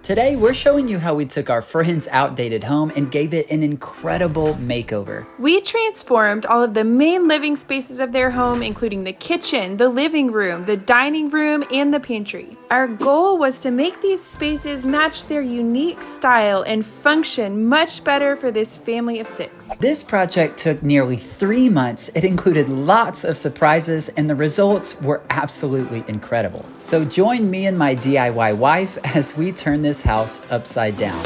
Today, we're showing you how we took our friend's outdated home and gave it an incredible makeover. We transformed all of the main living spaces of their home, including the kitchen, the living room, the dining room, and the pantry. Our goal was to make these spaces match their unique style and function much better for this family of 6. This project took nearly 3 months. It included lots of surprises, and the results were absolutely incredible. So join me and my DIY wife as we turn this house upside down.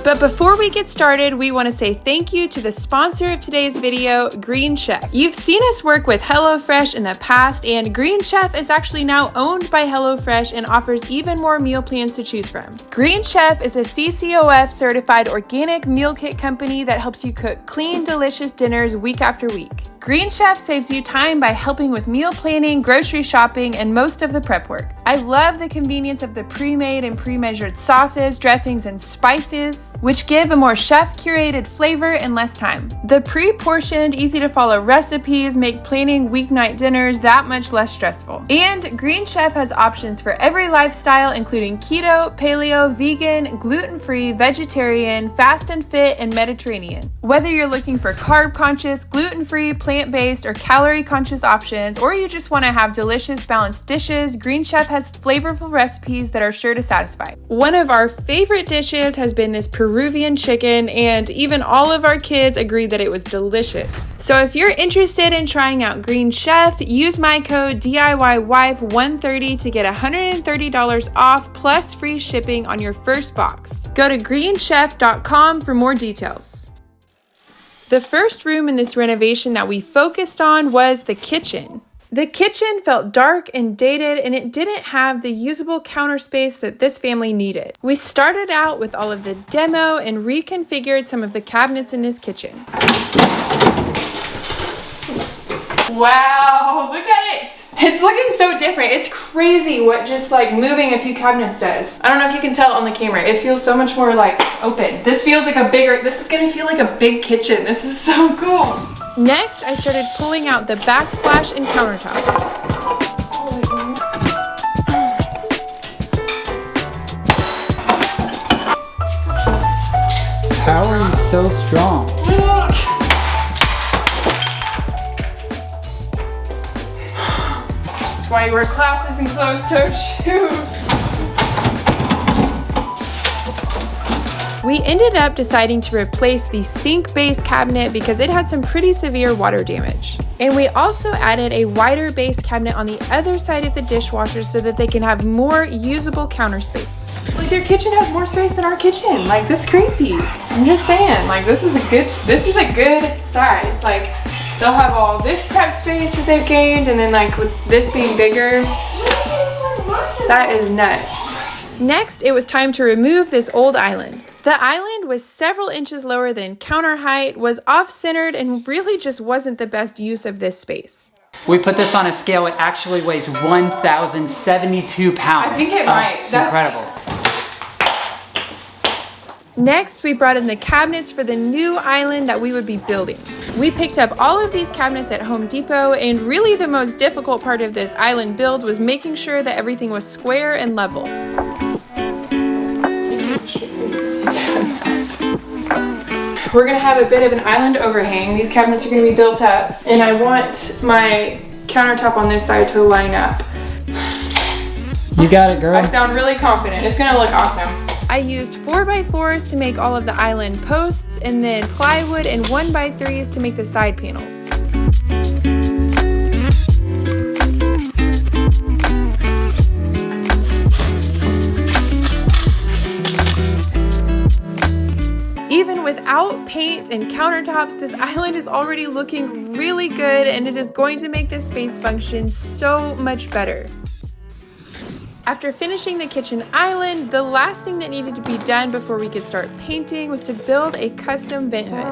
But before we get started, we want to say thank you to the sponsor of today's video, Green Chef. You've seen us work with HelloFresh in the past, and Green Chef is actually now owned by HelloFresh and offers even more meal plans to choose from. Green Chef is a CCOF certified organic meal kit company that helps you cook clean, delicious dinners week after week. Green Chef saves you time by helping with meal planning, grocery shopping, and most of the prep work. I love the convenience of the pre-made and pre-measured sauces, dressings, and spices, which give a more chef-curated flavor in less time. The pre-portioned, easy-to-follow recipes make planning weeknight dinners that much less stressful. And Green Chef has options for every lifestyle, including keto, paleo, vegan, gluten-free, vegetarian, fast and fit, and Mediterranean. Whether you're looking for carb-conscious, gluten-free, plant-based, or calorie-conscious options, or you just want to have delicious, balanced dishes, Green Chef has flavorful recipes that are sure to satisfy. One of our favorite dishes has been this Peruvian chicken, and even all of our kids agreed that it was delicious. So if you're interested in trying out Green Chef, use my code DIYWife130 to get $130 off plus free shipping on your first box. Go to greenchef.com for more details. The first room in this renovation that we focused on was the kitchen. The kitchen felt dark and dated, and it didn't have the usable counter space that this family needed. We started out with all of the demo and reconfigured some of the cabinets in this kitchen. Wow, look at it! It's looking so different. It's crazy what just like moving a few cabinets does. I don't know if you can tell on the camera. It feels so much more like open. This feels like this is gonna feel like a big kitchen. This is so cool. Next, I started pulling out the backsplash and countertops. How are you so strong? Look! That's why you wear glasses and closed-toed shoes. We ended up deciding to replace the sink base cabinet because it had some pretty severe water damage. And we also added a wider base cabinet on the other side of the dishwasher so that they can have more usable counter space. Like their kitchen has more space than our kitchen. Like this is crazy. I'm just saying, like this is a good size. Like they'll have all this prep space that they've gained, and then like with this being bigger, that is nuts. Next, it was time to remove this old island. The island was several inches lower than counter height, was off-centered, and really just wasn't the best use of this space. We put this on a scale. It actually weighs 1,072 pounds. I think it might. It's incredible. Next, we brought in the cabinets for the new island that we would be building. We picked up all of these cabinets at Home Depot, and really the most difficult part of this island build was making sure that everything was square and level. We're gonna have a bit of an island overhang. These cabinets are gonna be built up, and I want my countertop on this side to line up. You got it, girl. I sound really confident. It's gonna look awesome. I used 4x4s to make all of the island posts, and then plywood and 1x3s to make the side panels. Even without paint and countertops, this island is already looking really good, and it is going to make this space function so much better. After finishing the kitchen island, the last thing that needed to be done before we could start painting was to build a custom vent hood.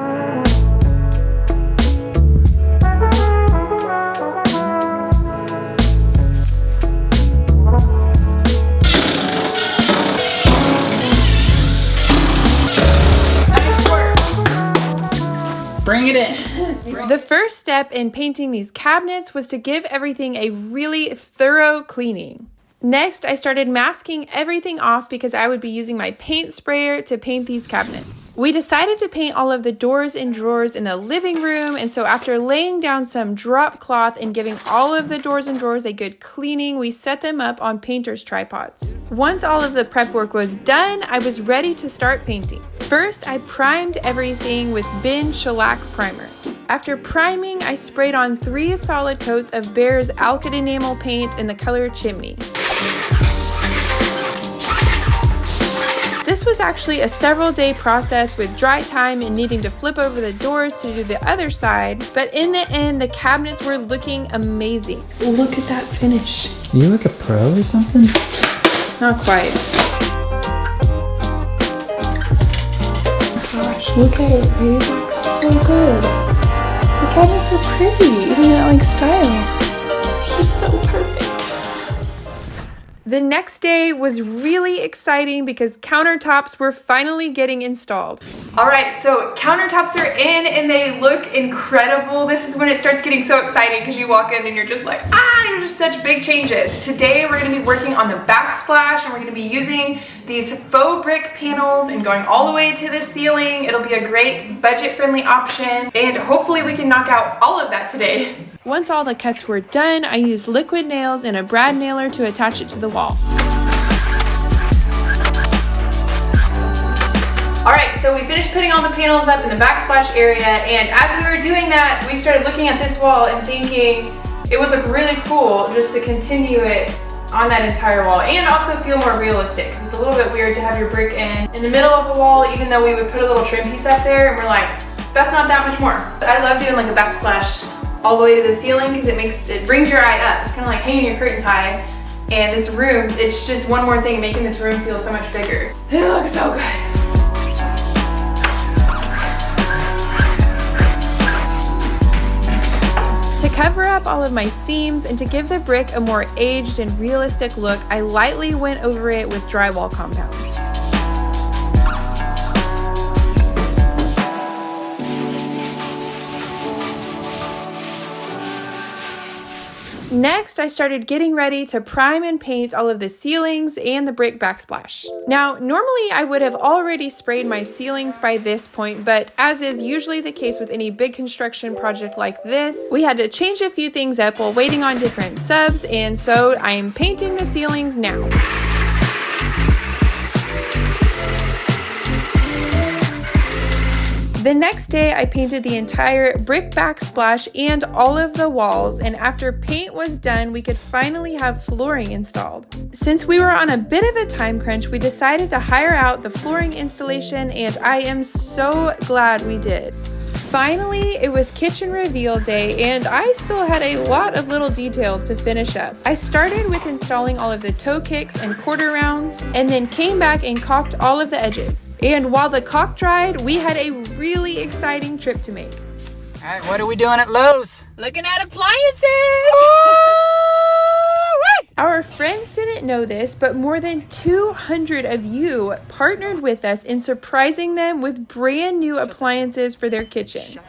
Bring it in. The first step in painting these cabinets was to give everything a really thorough cleaning. Next, I started masking everything off because I would be using my paint sprayer to paint these cabinets. We decided to paint all of the doors and drawers in the living room, and so after laying down some drop cloth and giving all of the doors and drawers a good cleaning, we set them up on painter's tripods. Once all of the prep work was done, I was ready to start painting. First, I primed everything with Behr shellac primer. After priming, I sprayed on 3 solid coats of Behr's Alkyd enamel paint in the color Chimney. This was actually a several-day process with dry time and needing to flip over the doors to do the other side, but in the end, the cabinets were looking amazing. Look at that finish. Are you like a pro or something? Not quite. Gosh, look at it, babe. It looks so good. The cabinets are pretty, even that like style. It's just so perfect. The next day was really exciting because countertops were finally getting installed. All right, so countertops are in and they look incredible. This is when it starts getting so exciting because you walk in and you're just like, they're just such big changes. Today we're gonna be working on the backsplash and we're gonna be using these faux brick panels and going all the way to the ceiling. It'll be a great budget-friendly option and hopefully we can knock out all of that today. Once all the cuts were done, I used liquid nails and a brad nailer to attach it to the wall. All right, so we finished putting all the panels up in the backsplash area, and as we were doing that, we started looking at this wall and thinking it would look really cool just to continue it on that entire wall and also feel more realistic because it's a little bit weird to have your brick in the middle of the wall, even though we would put a little trim piece up there and we're like, that's not that much more. I love doing like a backsplash all the way to the ceiling because it brings your eye up. It's kind of like hanging your curtains high. And this room, it's just one more thing making this room feel so much bigger. It looks so good. To cover up all of my seams and to give the brick a more aged and realistic look, I lightly went over it with drywall compound. Next, I started getting ready to prime and paint all of the ceilings and the brick backsplash. Now, normally I would have already sprayed my ceilings by this point, but as is usually the case with any big construction project like this, we had to change a few things up while waiting on different subs, and so I am painting the ceilings now. The next day, I painted the entire brick backsplash and all of the walls, and after paint was done, we could finally have flooring installed. Since we were on a bit of a time crunch, we decided to hire out the flooring installation, and I am so glad we did. Finally, it was kitchen reveal day, and I still had a lot of little details to finish up. I started with installing all of the toe kicks and quarter rounds, and then came back and caulked all of the edges. And while the caulk dried, we had a really exciting trip to make. All right, what are we doing at Lowe's? Looking at appliances! Our friends didn't know this, but more than 200 of you partnered with us in surprising them with brand new appliances for their kitchen.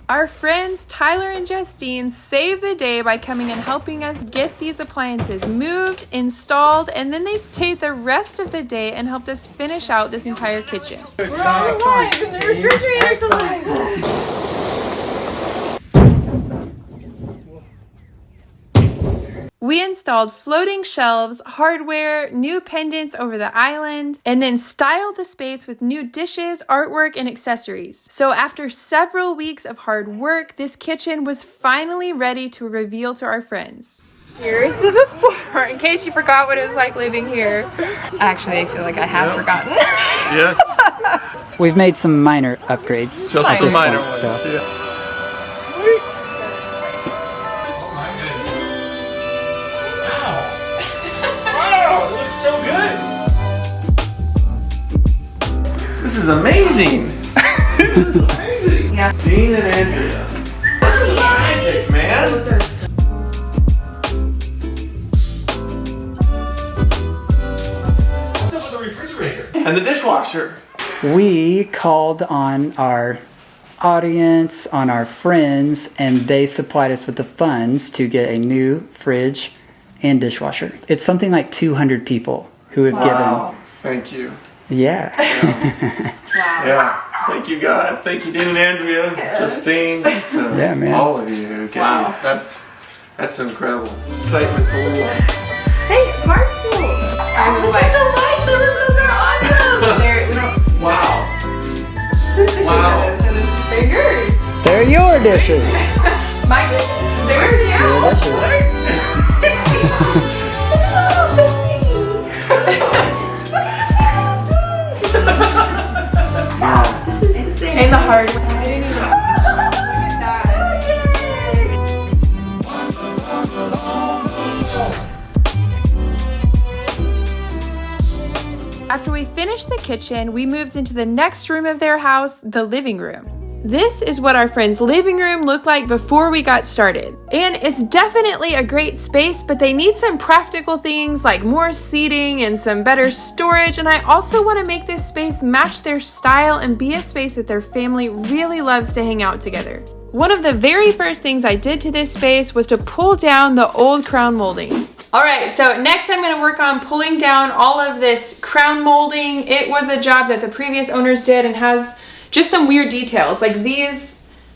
Our friends Tyler and Justine saved the day by coming and helping us get these appliances moved, installed, and then they stayed the rest of the day and helped us finish out this entire kitchen. We're all alive and the refrigerator's alive! We installed floating shelves, hardware, new pendants over the island, and then styled the space with new dishes, artwork, and accessories. So after several weeks of hard work, this kitchen was finally ready to reveal to our friends. Here's the before, in case you forgot what it was like living here. Actually, I feel like I have forgotten. Yes. We've made some minor upgrades. Just some minor point, ones. so. Yeah. So good. This is amazing. This is amazing. Yeah. Dean and Andrea. This is magic, man. What's up with the refrigerator? And the dishwasher. We called on our audience, on our friends, and they supplied us with the funds to get a new fridge and dishwasher. It's something like 200 people who have given. Thank you. Yeah. Yeah. Thank you, God. Thank you, Dean and Andrea, Justine, Yeah, man. all of you who gave. That's incredible. Excitement for you. Hey, Barstools! I was like, those are awesome! We don't. Wow. Wow. So this is fingers. They're your dishes. My dishes. They're Your dishes. This is insane. And the hard one. I didn't even. Look at that. After we finished the kitchen, we moved into the next room of their house, the living room. This is what our friend's living room looked like before we got started. And it's definitely a great space, but they need some practical things like more seating and some better storage. And I also want to make this space match their style and be a space that their family really loves to hang out together. One of the very first things I did to this space was to pull down the old crown molding. All right, so next I'm gonna work on pulling down all of this crown molding. It was a job that the previous owners did and has just some weird details. Like these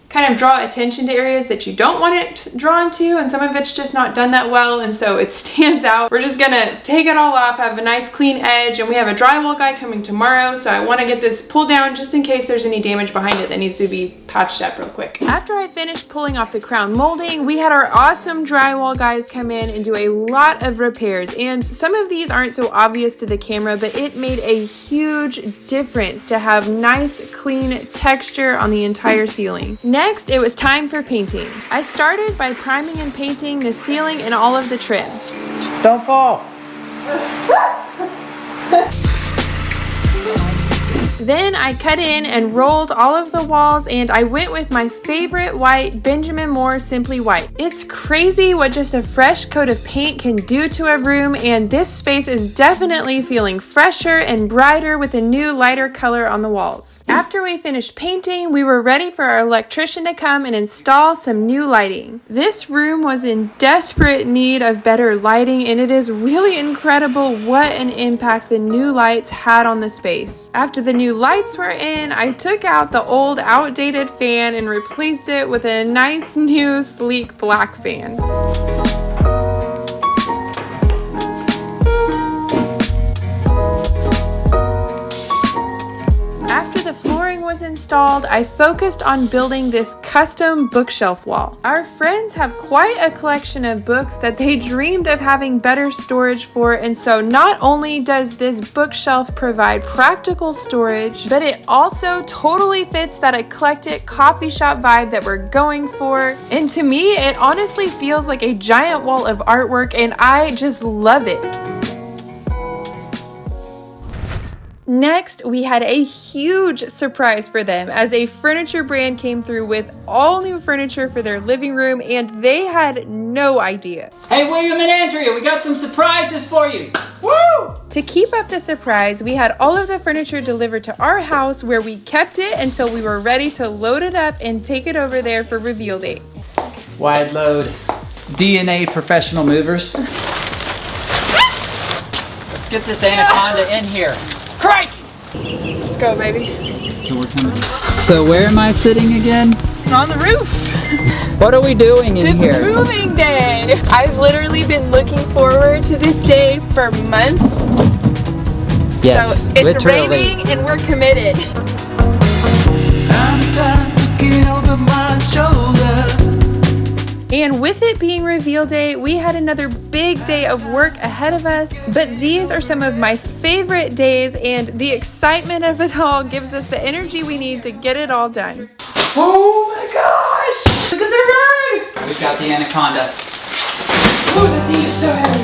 kind of draw attention to areas that you don't want it drawn to, and some of it's just not done that well, and so it stands out. We're just gonna take it all off, have a nice clean edge, and we have a drywall guy coming tomorrow, so I wanna get this pulled down just in case there's any damage behind it that needs to be patched up real quick. After I finished pulling off the crown molding, we had our awesome drywall guys come in and do a lot of repairs, and some of these aren't so obvious to the camera, but it made a huge difference to have nice, clean texture on the entire ceiling. Next, it was time for painting. I started by priming and painting the ceiling and all of the trim. Don't fall. Then I cut in and rolled all of the walls, and I went with my favorite white, Benjamin Moore Simply White. It's crazy what just a fresh coat of paint can do to a room, and this space is definitely feeling fresher and brighter with a new lighter color on the walls. After we finished painting, we were ready for our electrician to come and install some new lighting. This room was in desperate need of better lighting, and it is really incredible what an impact the new lights had on the space. After the new lights were in, I took out the old outdated fan and replaced it with a nice new sleek black fan. After the flooring was installed, I focused on building this custom bookshelf wall. Our friends have quite a collection of books that they dreamed of having better storage for, and so not only does this bookshelf provide practical storage, but it also totally fits that eclectic coffee shop vibe that we're going for. And to me, it honestly feels like a giant wall of artwork, and I just love it. Next, we had a huge surprise for them as a furniture brand came through with all new furniture for their living room, and they had no idea. Hey, William and Andrea, we got some surprises for you. Woo! To keep up the surprise, we had all of the furniture delivered to our house where we kept it until we were ready to load it up and take it over there for reveal date. Wide load DNA professional movers. Let's get this anaconda in here. Crikey! Let's go, baby. So we're coming. So where am I sitting again? On the roof. What are we doing in here? It's moving day. I've literally been looking forward to this day for months. Yes, so it's literally. raining and we're committed. I'm done looking over my shoulder. And with it being reveal day, we had another big day of work ahead of us. But these are some of my favorite days, and the excitement of it all gives us the energy we need to get it all done. Oh my gosh! Look at the rug! We've got the anaconda. Oh, the thing is so heavy.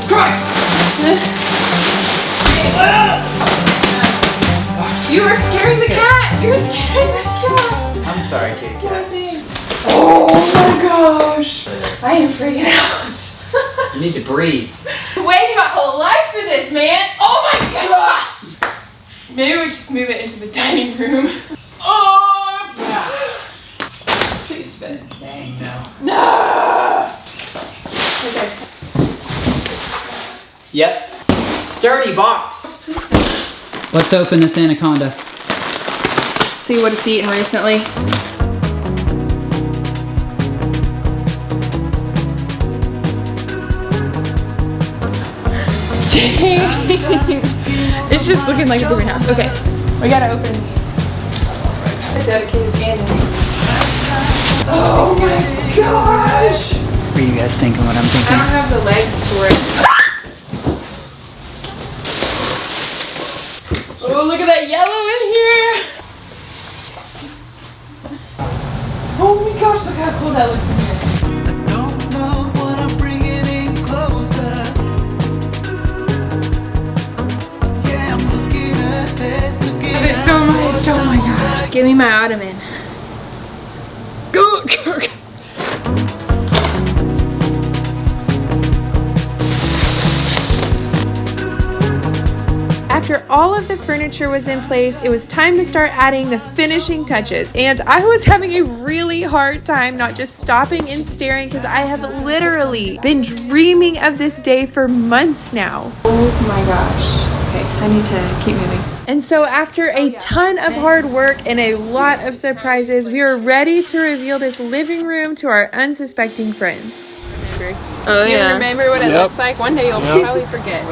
You were scaring the cat! You were scaring the cat! I'm sorry, Kitty Cat. Oh my gosh! I am freaking out. You need to breathe. Waiting my whole life for this, man! Oh my gosh! Maybe we just move it into the dining room. Oh! Yep. Sturdy box. Let's open this anaconda. See what it's eaten recently. It's just looking like a boarding house. Okay, we gotta open these. A dedicated candy. Oh my gosh! What are you guys thinking what I'm I thinking? don't have the legs for it. Oh, look at that yellow in here. Oh my gosh, look how cool that looks in here. I don't know what I'm bringing in closer. Yeah, I'm looking ahead, looking I love it so much. Oh my gosh. Give me my ottoman. After all of the furniture was in place, it was time to start adding the finishing touches. And I was having a really hard time not just stopping and staring because I have literally been dreaming of this day for months now. Oh my gosh. Okay, I need to keep moving. And so after a ton of hard work and a lot of surprises, we are ready to reveal this living room to our unsuspecting friends. Oh, You yeah. remember what it Yep. looks like? One day you'll Yep. probably forget.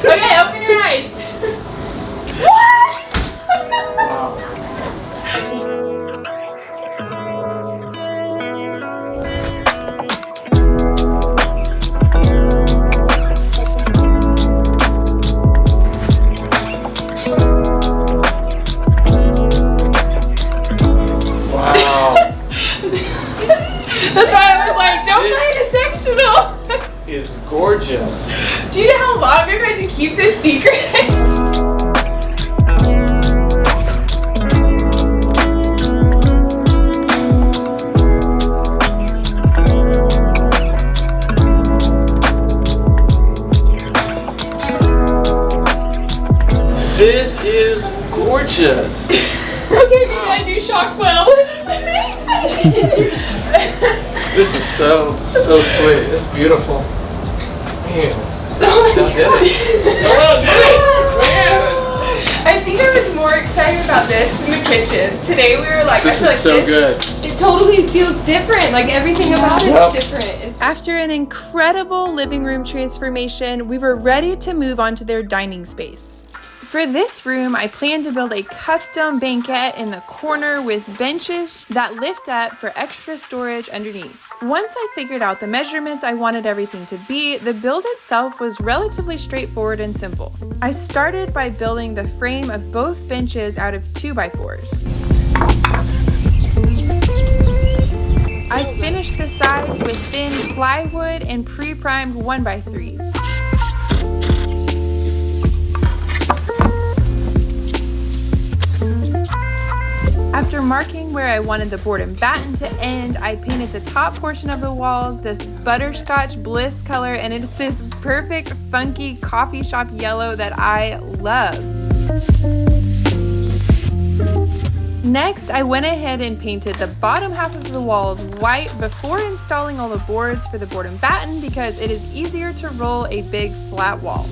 Okay, open your eyes. Wow. That's why I was like, don't buy the sectional. Is gorgeous. Do you know how long I've had to keep this secret? This is gorgeous. Okay, maybe I do Shockwell. This is so sweet. It's beautiful. Man. Oh my That did God. it. Oh, did it. Man. I think I was more excited about this than the kitchen. Today we were like, This I feel is like so good. It totally feels different. Like everything about it Yep. is different. After an incredible living room transformation, we were ready to move on to their dining space. For this room, I plan to build a custom banquette in the corner with benches that lift up for extra storage underneath. Once I figured out the measurements I wanted everything to be, the build itself was relatively straightforward and simple. I started by building the frame of both benches out of 2x4s. I finished the sides with thin plywood and pre-primed 1x3s. After marking where I wanted the board and batten to end, I painted the top portion of the walls this Butterscotch Bliss color, and it's this perfect, funky coffee shop yellow that I love. Next, I went ahead and painted the bottom half of the walls white before installing all the boards for the board and batten because it is easier to roll a big flat wall.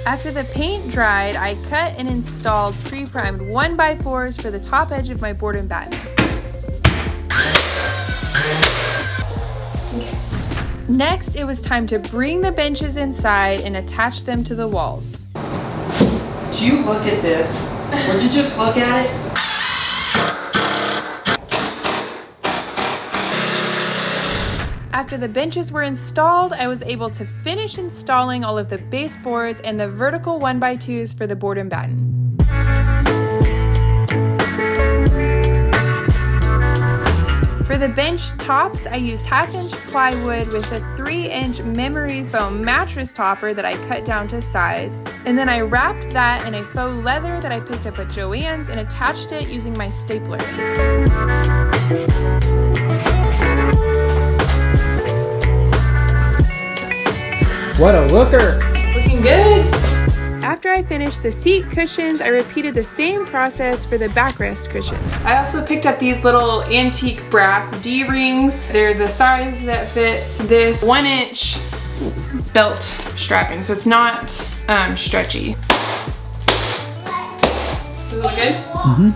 After the paint dried, I cut and installed pre-primed 1x4s for the top edge of my board and batten. Next, it was time to bring the benches inside and attach them to the walls. Did you look at this? Would you just look at it? After the benches were installed, I was able to finish installing all of the baseboards and the vertical 1x2s for the board and batten. For the bench tops, I used 1/2-inch plywood with a 3-inch memory foam mattress topper that I cut down to size. And then I wrapped that in a faux leather that I picked up at Joann's and attached it using my stapler. What a looker! Looking good! After I finished the seat cushions, I repeated the same process for the backrest cushions. I also picked up these little antique brass D-rings. They're the size that fits this 1-inch belt strapping, so it's not stretchy. Does it look good? Mm-hmm.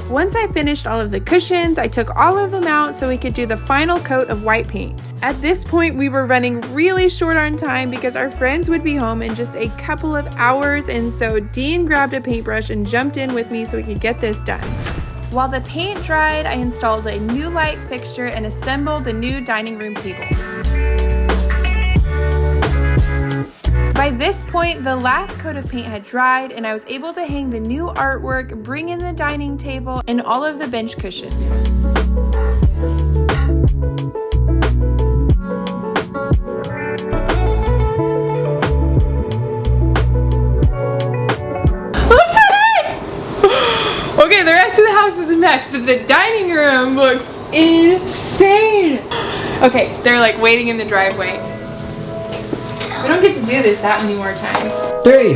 Once I finished all of the cushions, I took all of them out so we could do the final coat of white paint. At this point, we were running really short on time because our friends would be home in just a couple of hours, and so Dean grabbed a paintbrush and jumped in with me so we could get this done. While the paint dried, I installed a new light fixture and assembled the new dining room table. By this point, the last coat of paint had dried and I was able to hang the new artwork, bring in the dining table, and all of the bench cushions. Look at it! Okay, the rest of the house is a mess, but the dining room looks insane. Okay, they're like waiting in the driveway. We don't get to do this that many more times. 3,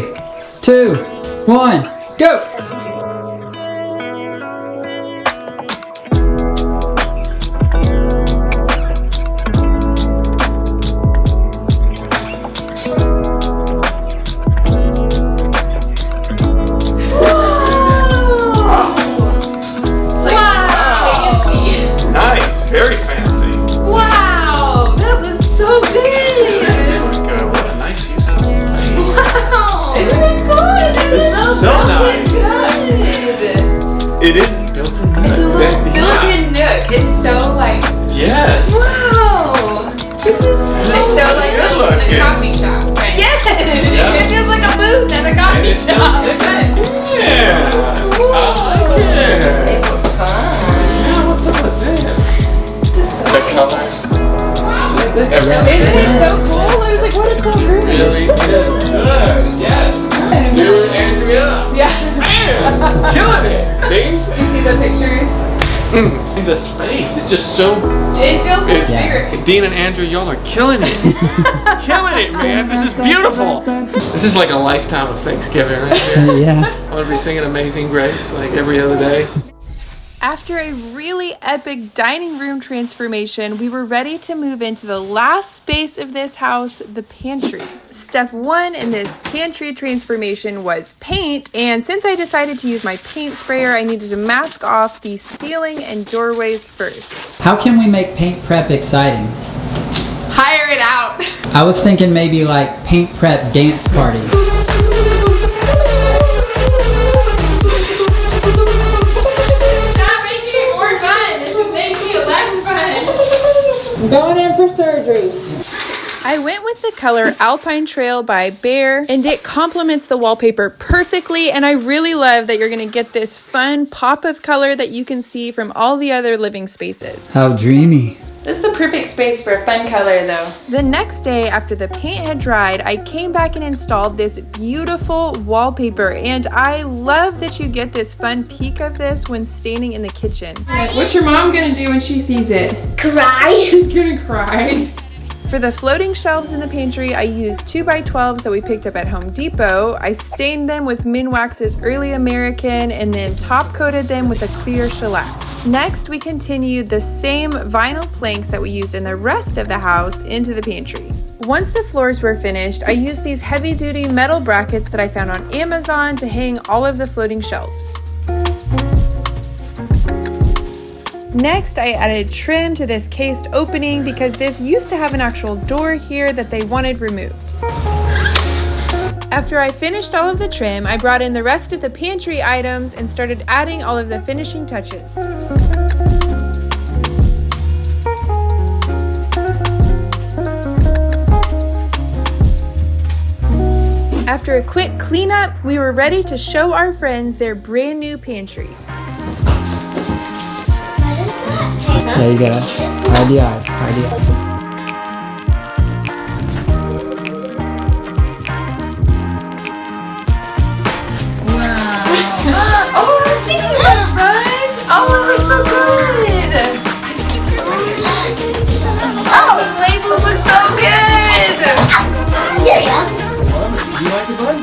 2, 1, go! It is built-in nook. It's a little built-in nook. It's so like... Yes. Wow. This is so like a coffee shop. Right? Yes. Yeah. It feels like a booth at a coffee shop. Yeah. I like it. This table's fun. Yeah, what's up with this? The colors. Isn't it so cool? I was like, what a cool room. Really is good. Yes. You and Andrea. Yeah. Man, killing it. Dave. Did you see the pictures? The space is just so... It feels so bigger. Dean and Andrew, y'all are killing it. Killing it, man. This is beautiful. This is like a lifetime of Thanksgiving right here. Yeah. I want to be singing Amazing Grace like every other day. After a really epic dining room transformation, we were ready to move into the last space of this house, the pantry. Step 1 in this pantry transformation was paint, and since I decided to use my paint sprayer, I needed to mask off the ceiling and doorways first. How can we make paint prep exciting? Hire it out! I was thinking maybe like paint prep dance party. I'm going in for surgery. I went with the color Alpine Trail by Behr, and it complements the wallpaper perfectly, and I really love that you're going to get this fun pop of color that you can see from all the other living spaces. How dreamy. This is the perfect space for a fun color though. The next day after the paint had dried, I came back and installed this beautiful wallpaper, and I love that you get this fun peek of this when standing in the kitchen. What's your mom gonna do when she sees it? Cry. She's gonna cry. For the floating shelves in the pantry, I used 2x12s that we picked up at Home Depot. I stained them with Minwax's Early American and then top coated them with a clear shellac. Next, we continued the same vinyl planks that we used in the rest of the house into the pantry. Once the floors were finished, I used these heavy-duty metal brackets that I found on Amazon to hang all of the floating shelves. Next, I added trim to this cased opening because this used to have an actual door here that they wanted removed. After I finished all of the trim, I brought in the rest of the pantry items and started adding all of the finishing touches. After a quick cleanup, we were ready to show our friends their brand new pantry. There you go. Hide the eyes. Hide the eyes. Oh, I was thinking about that. Oh, it looks so good. Oh, the labels look so good. There you go. You like it, bud?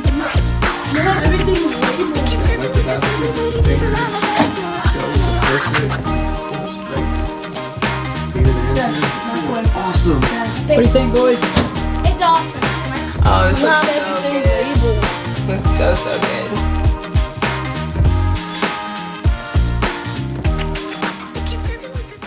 What do you think, boys? It's awesome. Oh, this Love looks so everything good. labeled. Looks so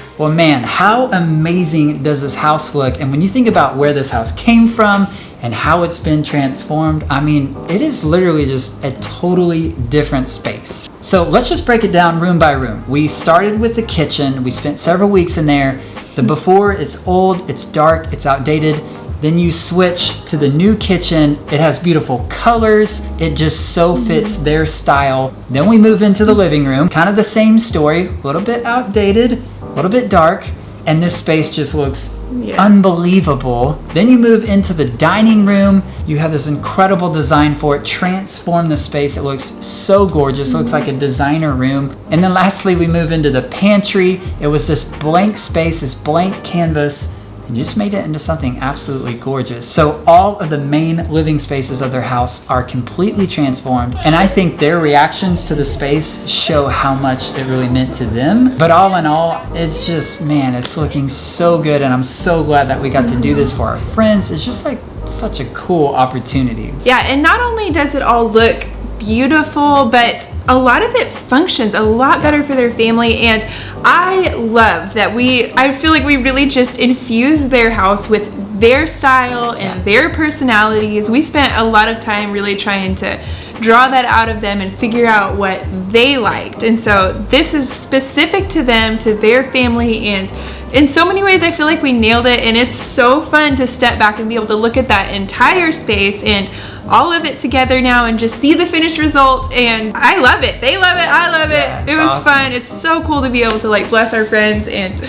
good. Well, man, how amazing does this house look? And when you think about where this house came from and how it's been transformed, I mean, it is literally just a totally different space. So let's just break it down room by room. We started with the kitchen. We spent several weeks in there. The before is old, it's dark, it's outdated. Then you switch to the new kitchen. It has beautiful colors. It just so fits their style. Then we move into the living room. Kind of the same story, a little bit outdated, a little bit dark, and this space just looks unbelievable. Then you move into the dining room. You have this incredible design for it. Transform the space. It looks so gorgeous. It looks like a designer room. And then lastly, we move into the pantry. It was this blank space, this blank canvas, and just made it into something absolutely gorgeous. So all of the main living spaces of their house are completely transformed, and I think their reactions to the space show how much it really meant to them. But all in all, it's just, man, it's looking so good, and I'm so glad that we got to do this for our friends. It's just like such a cool opportunity. Yeah, and not only does it all look beautiful, but a lot of it functions a lot better for their family. And I love that I feel like we really just infused their house with their style and their personalities. We spent a lot of time really trying to draw that out of them and figure out what they liked. And so this is specific to them, to their family, and in so many ways I feel like we nailed it. And it's so fun to step back and be able to look at that entire space and all of it together now and just see the finished results. And I love it. They love it. I love it. It was awesome. fun. It's so cool to be able to like bless our friends, and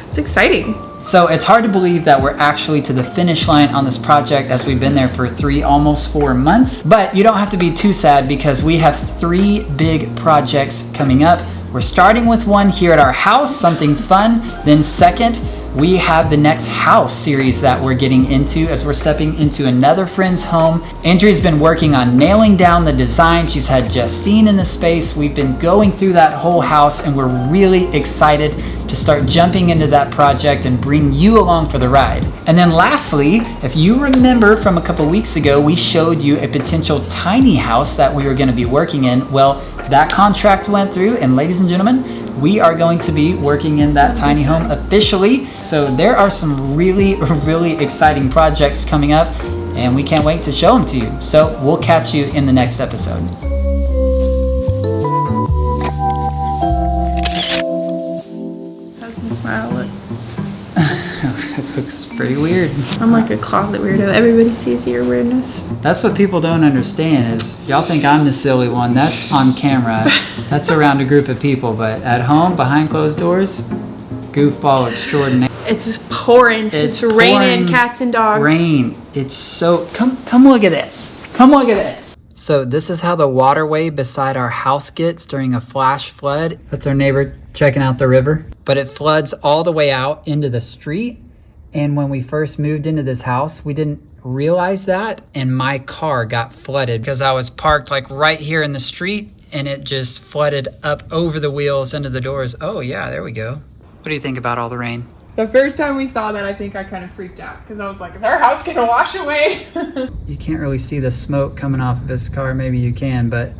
it's exciting. So it's hard to believe that we're actually to the finish line on this project, as we've been there for almost 4 months. But you don't have to be too sad, because we have 3 big projects coming up. We're starting with one here at our house, something fun. Then second, we have the next house series that we're getting into as we're stepping into another friend's home. Andrea's been working on nailing down the design. She's had Justine in the space. We've been going through that whole house, and we're really excited to start jumping into that project and bring you along for the ride. And then lastly, if you remember from a couple weeks ago, we showed you a potential tiny house that we were going to be working in. Well, that contract went through, and ladies and gentlemen, we are going to be working in that tiny home officially. So there are some really, really exciting projects coming up, and we can't wait to show them to you. So we'll catch you in the next episode. How's my smile look? It looks pretty weird. I'm like a closet weirdo. Everybody sees your weirdness. That's what people don't understand is y'all think I'm the silly one. That's on camera. That's around a group of people. But at home, behind closed doors, goofball extraordinaire. It's pouring. It's raining, pouring cats and dogs. Rain. It's so... Come look at this. Come look at this. So this is how the waterway beside our house gets during a flash flood. That's our neighbor checking out the river. But it floods all the way out into the street. And when we first moved into this house, we didn't realize that. And my car got flooded because I was parked like right here in the street, and it just flooded up over the wheels into the doors. Oh yeah, there we go. What do you think about all the rain? The first time we saw that, I think I kind of freaked out because I was like, is our house going to wash away? You can't really see the smoke coming off of this car. Maybe you can, but...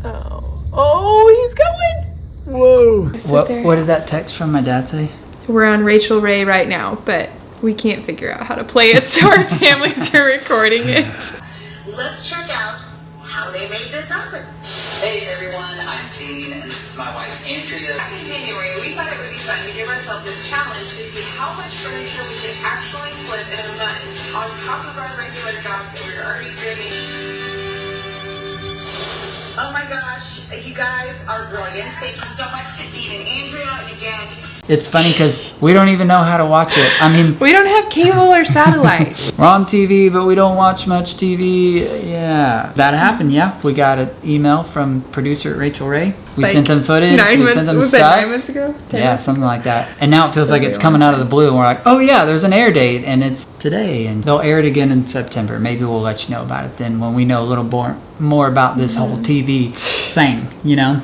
Oh, he's going. Whoa. Sit there. What did that text from my dad say? We're on Rachel Ray right now, but we can't figure out how to play it, so our families are recording it. Let's check out how they made this happen. Hey everyone, I'm Dean, and this is my wife Andrea. Back in January, we thought it would be fun to give ourselves a challenge to see how much furniture we could actually flip in a month on top of our regular jobs that we were already doing. Oh my gosh, you guys are brilliant. Thank you so much to Dean and Andrea, and again, It's funny because we don't even know how to watch it. I mean, We don't have cable or satellite. we're on TV, but we don't watch much TV. Yeah, that happened. Yeah, we got an email from producer Rachel Ray. We Like sent them footage. We sent them was stuff. that 9 months ago? 10 Yeah, months? something like that. And now it feels like it's coming out of the blue, and we're like, oh yeah, there's an air date, and it's today, and they'll air it again in September. Maybe we'll let you know about it then when we know a little more about this whole TV thing, you know?